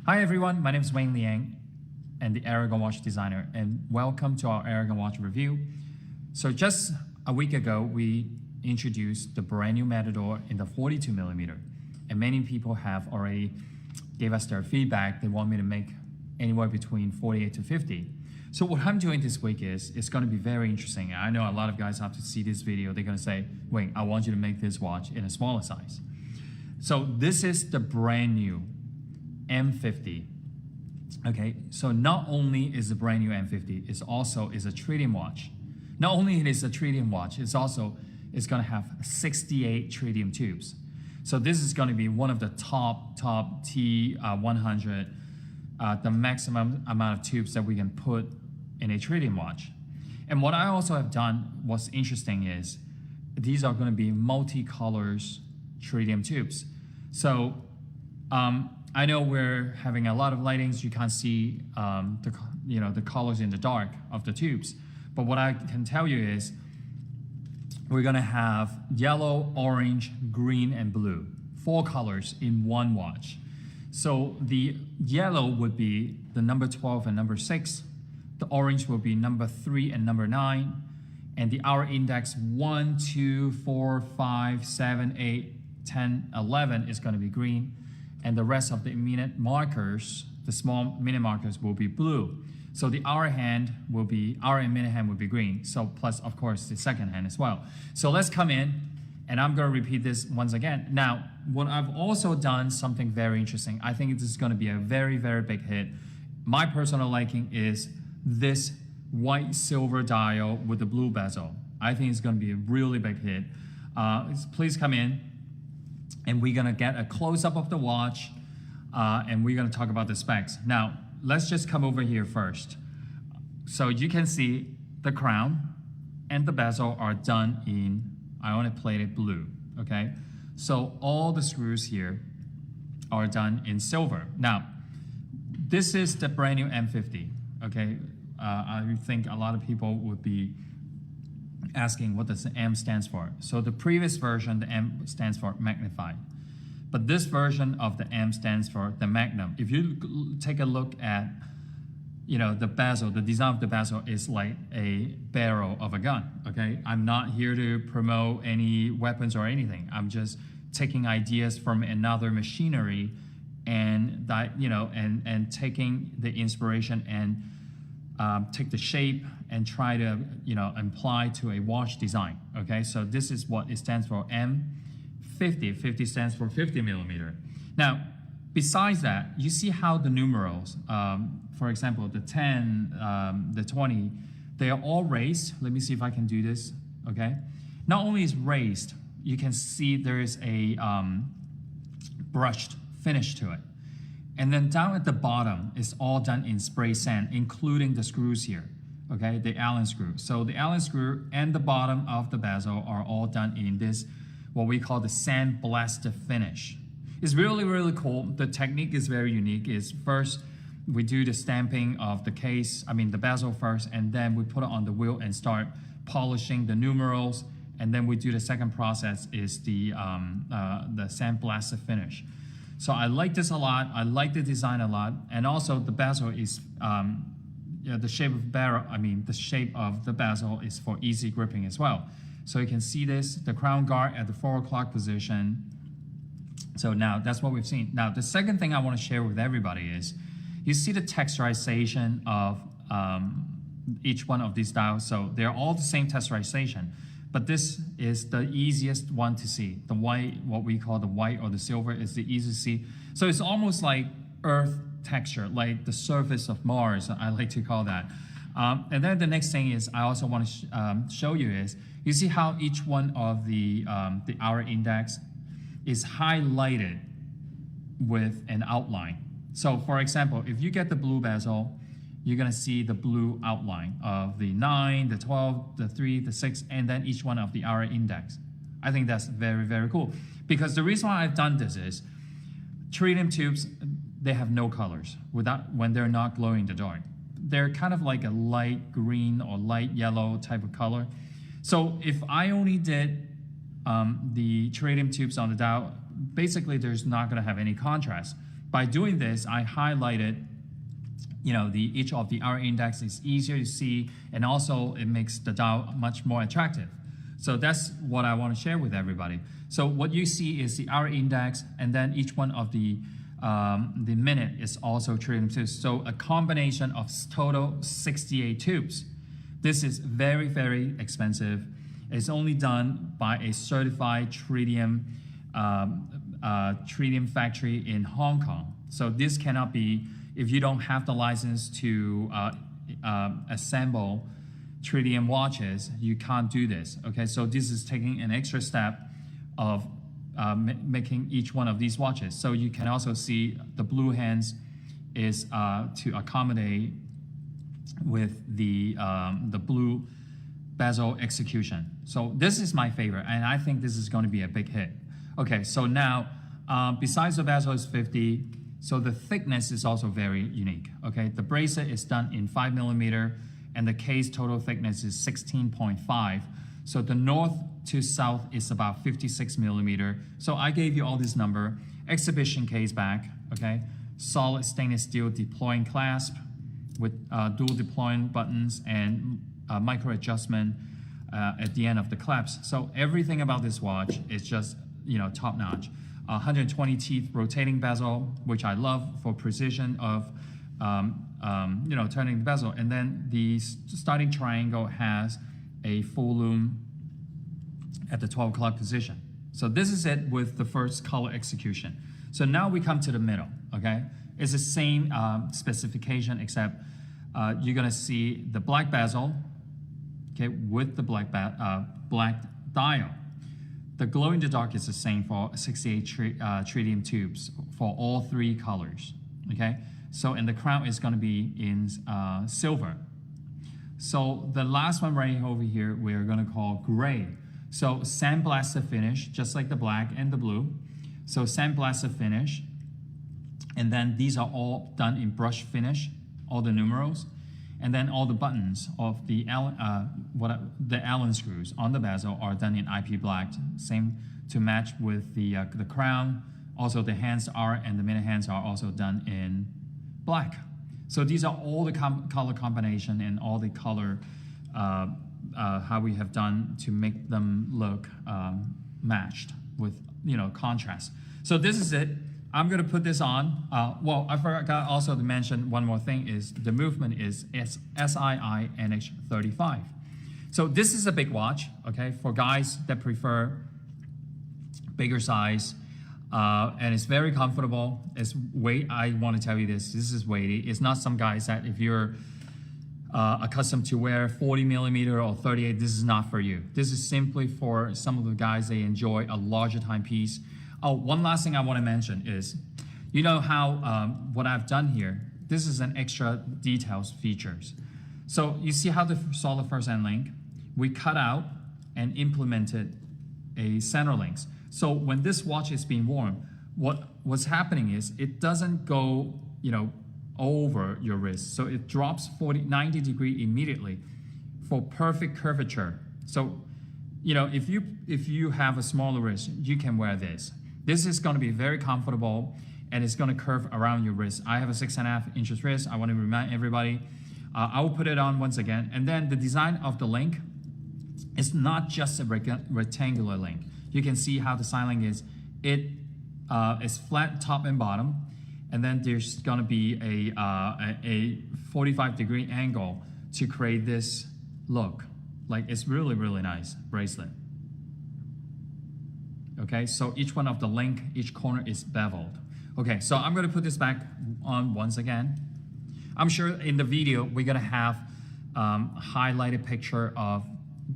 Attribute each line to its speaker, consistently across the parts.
Speaker 1: Hi everyone, my name is Wayne Liang and the Aragon watch designer, and welcome to our Aragon watch review. So just a week ago, we introduced the brand new Matador in the 42mm, and many people have already gave us their feedback. They want me to make anywhere between 48 to 50. So what I'm doing this week is, it's going to be very interesting. I know a lot of guys have to see this video. They're going to say, Wayne, I want you to make this watch in a smaller size. So this is the brand new M50. Okay, so not only is the brand new M50, it's also is a tritium watch. Not only it is a tritium watch, it's going to have 68 tritium tubes. So this is going to be one of the top T100, the maximum amount of tubes that we can put in a tritium watch. And what I also have done, what's interesting is, these are going to be multi-colors tritium tubes. So I know we're having a lot of lightings. You can't see the colors in the dark of the tubes. But what I can tell you is we're going to have yellow, orange, green, and blue. 4 colors in one watch. So the yellow would be the number 12 and number 6. The orange will be number 3 and number 9. And the hour index 1, 2, 4, 5, 7, 8, 10, 11 is going to be green. And the rest of the minute markers, the small minute markers, will be blue. So the hour and minute hand will be green. So plus, of course, the second hand as well. So let's come in, and I'm going to repeat this once again. Now, what I've also done something very interesting. I think this is going to be a very, very big hit. My personal liking is this white silver dial with the blue bezel. I think it's going to be a really big hit. Please come in. And we're gonna get a close-up of the watch, and we're gonna talk about the specs. Now, let's just come over here first. So you can see the crown and the bezel are done in ionic-plated blue, okay? So all the screws here are done in silver. Now, this is the brand new M50, okay? I think a lot of people would be asking what does the M stands for. So the previous version, the M stands for magnified. But this version of the M stands for the magnum. If you take a look at the bezel, the design of the bezel is like a barrel of a gun, okay? I'm not here to promote any weapons or anything. I'm just taking ideas from another machinery and and taking the inspiration and take the shape and try to apply to a watch design. Okay, so this is what it stands for, M50. 50 stands for 50mm. Now, besides that, you see how the numerals, for example, the 10, the 20, they are all raised. Let me see if I can do this. Okay, not only is raised, you can see there is a brushed finish to it. And then down at the bottom, it's all done in spray sand, including the screws here, okay, the Allen screw. So the Allen screw and the bottom of the bezel are all done in this, what we call the sandblasted finish. It's really, really cool. The technique is very unique. Is first, we do the stamping of the case, the bezel first, and then we put it on the wheel and start polishing the numerals. And then we do the second process is the sandblasted finish. So I like this a lot. I like the design a lot, and also the bezel is the shape of the shape of the bezel is for easy gripping as well. So you can see this, the crown guard at the 4 o'clock position. So now that's what we've seen. Now the second thing I want to share with everybody is, you see the texturization of each one of these dials. So they're all the same texturization. But this is the easiest one to see. The white, what we call the white or the silver, is the easiest to see. So it's almost like Earth texture, like the surface of Mars, I like to call that. And then the next thing is, I also want to show you is, you see how each one of the hour index is highlighted with an outline. So for example, if you get the blue bezel, you're going to see the blue outline of the 9, the 12, the 3, the 6, and then each one of the hour index. I think that's very, very cool. Because the reason why I've done this is, tritium tubes, they have no colors when they're not glowing in the dark. They're kind of like a light green or light yellow type of color. So if I only did the tritium tubes on the dial, basically there's not going to have any contrast. By doing this, I highlighted each of the hour index is easier to see, and also it makes the dial much more attractive. So that's what I want to share with everybody. So what you see is the hour index, and then each one of the minute is also tritium tubes. So a combination of total 68 tubes. This is very, very expensive. It's only done by a certified tritium factory in Hong Kong. So this cannot be, if you don't have the license to assemble tritium watches, you can't do this. Okay, so this is taking an extra step of making each one of these watches. So you can also see the blue hands is to accommodate with the blue bezel execution. So this is my favorite, and I think this is going to be a big hit. Okay, so now besides the bezel is 50, so the thickness is also very unique. Okay, the bracelet is done in 5mm, and the case total thickness is 16.5. So the north to south is about 56mm. So I gave you all this number. Exhibition case back, okay? Solid stainless steel deploying clasp with dual deploying buttons and micro adjustment at the end of the clasp. So everything about this watch is just top notch. 120 teeth rotating bezel, which I love for precision of turning the bezel. And then the starting triangle has a full lume at the 12 o'clock position. So this is it with the first color execution. So now we come to the middle, okay? It's the same specification, except you're gonna see the black bezel, okay, with the black dial. The glow in the dark is the same for 68 tritium tubes for all three colors, okay? So, and the crown is gonna be in silver. So the last one right over here, we're gonna call gray. So sandblasted finish, just like the black and the blue. So sandblasted finish. And then these are all done in brush finish, all the numerals. And then all the buttons of the Allen screws on the bezel are done in IP black, same to match with the crown. Also the hands are, and the minute hands are also done in black. So these are all the color combination and all the color how we have done to make them look matched with contrast. So this is it. I'm gonna put this on. Well, I forgot also to mention one more thing is the movement is SII NH35. So this is a big watch, okay, for guys that prefer bigger size. And it's very comfortable. It's weight. I want to tell you this is weighty. It's not some guys that if you're accustomed to wear 40mm or 38, this is not for you. This is simply for some of the guys, they enjoy a larger timepiece. Oh, one last thing I want to mention is, how what I've done here, this is an extra details features. So you see how the solid first end link, we cut out and implemented a center links. So when this watch is being worn, what's happening is it doesn't go, over your wrist. So it drops 90 degree immediately for perfect curvature. So, if you have a smaller wrist, you can wear this. This is going to be very comfortable, and it's going to curve around your wrist. I have a 6.5 inches wrist. I want to remind everybody. I will put it on once again. And then the design of the link is not just a rectangular link. You can see how the side link is. It is flat top and bottom, and then there's going to be a 45 degree angle to create this look. Like, it's really, really nice bracelet. Okay, so each one of the link, each corner is beveled. Okay, so I'm gonna put this back on once again. I'm sure in the video, we're gonna have highlighted picture of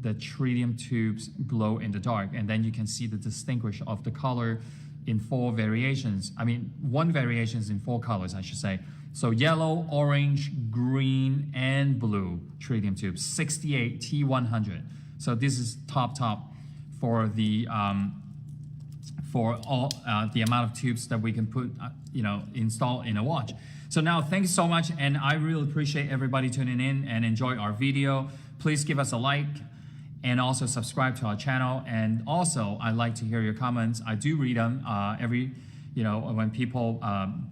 Speaker 1: the tritium tubes glow in the dark, and then you can see the distinguish of the color in 4 variations. I mean, 1 variation is in 4 colors, I should say. So yellow, orange, green, and blue tritium tubes, 68 T100. So this is top for the for all the amount of tubes that we can put, install in a watch. So now, thanks so much, and I really appreciate everybody tuning in and enjoy our video. Please give us a like and also subscribe to our channel. And also, I'd like to hear your comments. I do read them every when people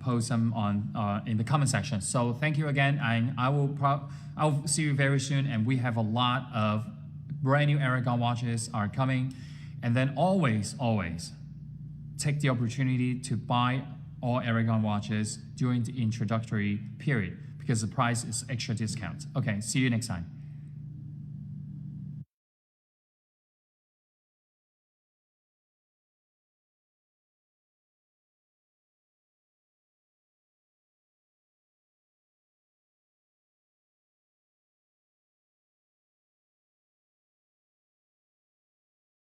Speaker 1: post them on in the comment section. So thank you again, and I'll see you very soon. And we have a lot of brand new Aragon watches are coming, and then always take the opportunity to buy all Aragon watches during the introductory period because the price is extra discount. Okay, see you next time.